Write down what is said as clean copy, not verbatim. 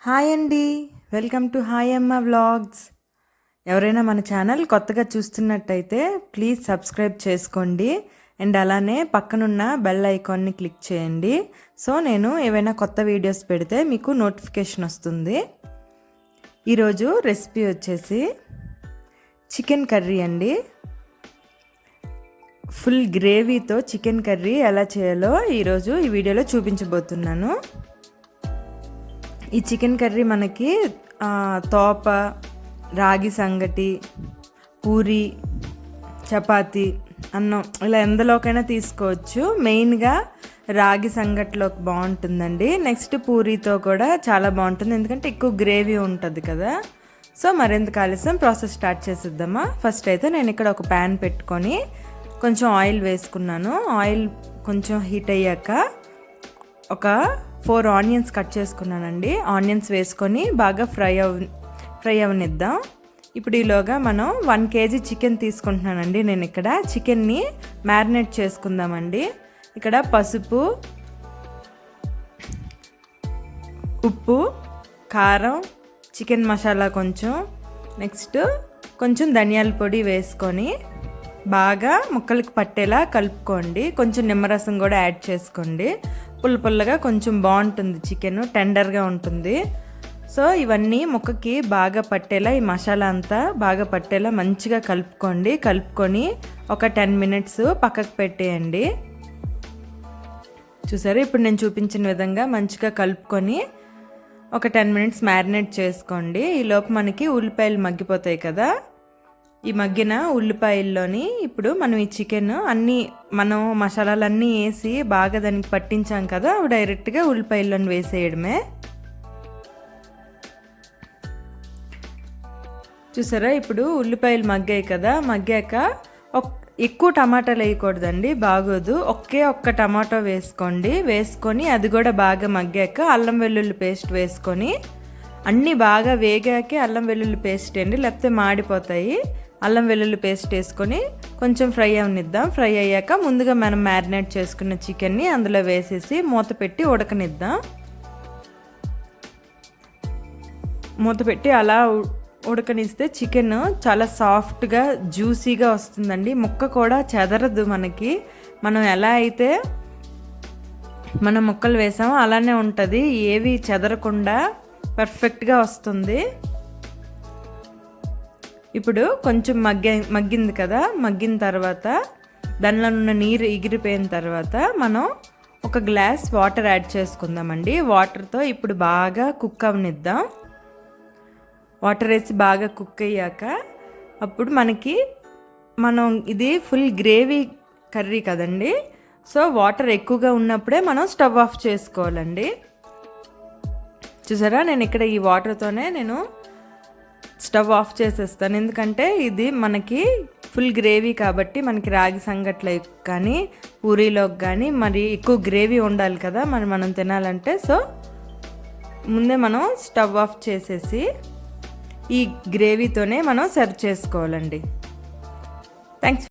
Hi అండి, welcome to hi అమ్మ vlogs. ఎవరైనా మన ఛానల్ కొత్తగా చూస్తున్నట్టయితే ప్లీజ్ సబ్స్క్రైబ్ చేసుకోండి అండ్ అలానే పక్కనున్న బెల్ ఐకాన్ని క్లిక్ చేయండి. సో నేను ఏవైనా కొత్త వీడియోస్ పెడితే మీకు నోటిఫికేషన్ వస్తుంది. ఈరోజు రెసిపీ వచ్చేసి చికెన్ కర్రీ అండి. ఫుల్ గ్రేవీతో చికెన్ కర్రీ ఎలా చేయాలో ఈరోజు ఈ వీడియోలో చూపించబోతున్నాను. ఈ చికెన్ కర్రీ మనకి తోప, రాగి సంగటి, పూరి, చపాతి, అన్నం ఇలా ఎందులోకైనా తీసుకోవచ్చు. మెయిన్గా రాగి సంగటిలోకి బాగుంటుందండి. నెక్స్ట్ పూరితో కూడా చాలా బాగుంటుంది, ఎందుకంటే ఎక్కువ గ్రేవీ ఉంటుంది కదా. సో మరింత ఆలస్యం ప్రాసెస్ స్టార్ట్ చేసేద్దామా. ఫస్ట్ అయితే నేను ఇక్కడ ఒక ప్యాన్ పెట్టుకొని కొంచెం ఆయిల్ వేసుకున్నాను. ఆయిల్ కొంచెం హీట్ అయ్యాక ఒక 4 ఆనియన్స్ కట్ చేసుకున్నానండి. ఆనియన్స్ వేసుకొని బాగా ఫ్రై అవనిద్దాం. ఇప్పుడు ఈలోగా మనం 1 కేజీ చికెన్ తీసుకుంటున్నానండి. నేను ఇక్కడ చికెన్ని మ్యారినేట్ చేసుకుందామండి. ఇక్కడ పసుపు, ఉప్పు, కారం, చికెన్ మసాలా కొంచెం, నెక్స్ట్ కొంచెం ధనియాల పొడి వేసుకొని బాగా ముక్కలకి పట్టేలా కలుపుకోండి. కొంచెం నిమ్మరసం కూడా యాడ్ చేసుకోండి. పుల్లగా కొంచెం బాగుంటుంది, చికెన్ టెండర్గా ఉంటుంది. సో ఇవన్నీ ముక్కకి బాగా పట్టేలా, ఈ మసాలా అంతా బాగా పట్టేలా మంచిగా కలుపుకొని ఒక 10 మినిట్స్ పక్కకు పెట్టేయండి. చూసారు, ఇప్పుడు నేను చూపించిన విధంగా మంచిగా కలుపుకొని ఒక 10 మినిట్స్ మ్యారినేట్ చేసుకోండి. ఈలోపు మనకి ఉల్లిపాయలు మగ్గిపోతాయి కదా. ఈ మగ్గిన ఉల్లిపాయల్లోని ఇప్పుడు మనం ఈ చికెన్ మనం మసాలాలన్నీ వేసి బాగా దానికి పట్టించాం కదా, డైరెక్ట్గా ఉల్లిపాయల్లోని వేసేయడమే. చూసారా, ఇప్పుడు ఉల్లిపాయలు మగ్గాయి కదా. మగ్గాక ఎక్కువ టమాటాలు వేయకూడదండి, బాగోదు. ఒక్క టమాటో వేసుకొని అది కూడా బాగా మగ్గాక అల్లం వెల్లుల్లి పేస్ట్ వేసుకొని అన్నీ బాగా వేగాకే అల్లం వెల్లుల్లి పేస్ట్ వేయండి, లేకపోతే మాడిపోతాయి. అల్లం వెల్లుల్లి పేస్ట్ వేసుకొని కొంచెం ఫ్రై అవనిద్దాం. ఫ్రై అయ్యాక ముందుగా మనం మ్యారినేట్ చేసుకున్న చికెన్ని అందులో వేసేసి మూత పెట్టి ఉడకనిద్దాం. మూత పెట్టి అలా ఉడకనిస్తే చికెన్ చాలా సాఫ్ట్గా జ్యూసీగా వస్తుందండి. ముక్క కూడా చెదరదు మనకి. మనం ఎలా అయితే మనం ముక్కలు వేసామో అలానే ఉంటుంది, ఏవి చెదరకుండా పర్ఫెక్ట్గా వస్తుంది. ఇప్పుడు కొంచెం మగ్గింది కదా. మగ్గిన తర్వాత దానిలో ఉన్న నీరు ఎగిరిపోయిన తర్వాత మనం ఒక గ్లాస్ వాటర్ యాడ్ చేసుకుందామండి. వాటర్తో ఇప్పుడు బాగా కుక్ అవనిద్దాం. వాటర్ వేసి బాగా కుక్ అయ్యాక అప్పుడు మనం ఇది ఫుల్ గ్రేవీ కర్రీ కదండి. సో వాటర్ ఎక్కువగా ఉన్నప్పుడే మనం స్టవ్ ఆఫ్ చేసుకోవాలండి. చూసారా, నేను ఇక్కడ ఈ వాటర్తోనే స్టవ్ ఆఫ్ చేసేస్తాను, ఎందుకంటే ఇది మనకి ఫుల్ గ్రేవీ కాబట్టి మనకి రాగి సంగట్లోకి కానీ పూరీలోకి కానీ మరి ఎక్కువ గ్రేవీ ఉండాలి కదా మనం తినాలంటే. సో ముందే మనం స్టవ్ ఆఫ్ చేసేసి ఈ గ్రేవీతోనే మనం సర్వ్ చేసుకోవాలండి. థ్యాంక్స్.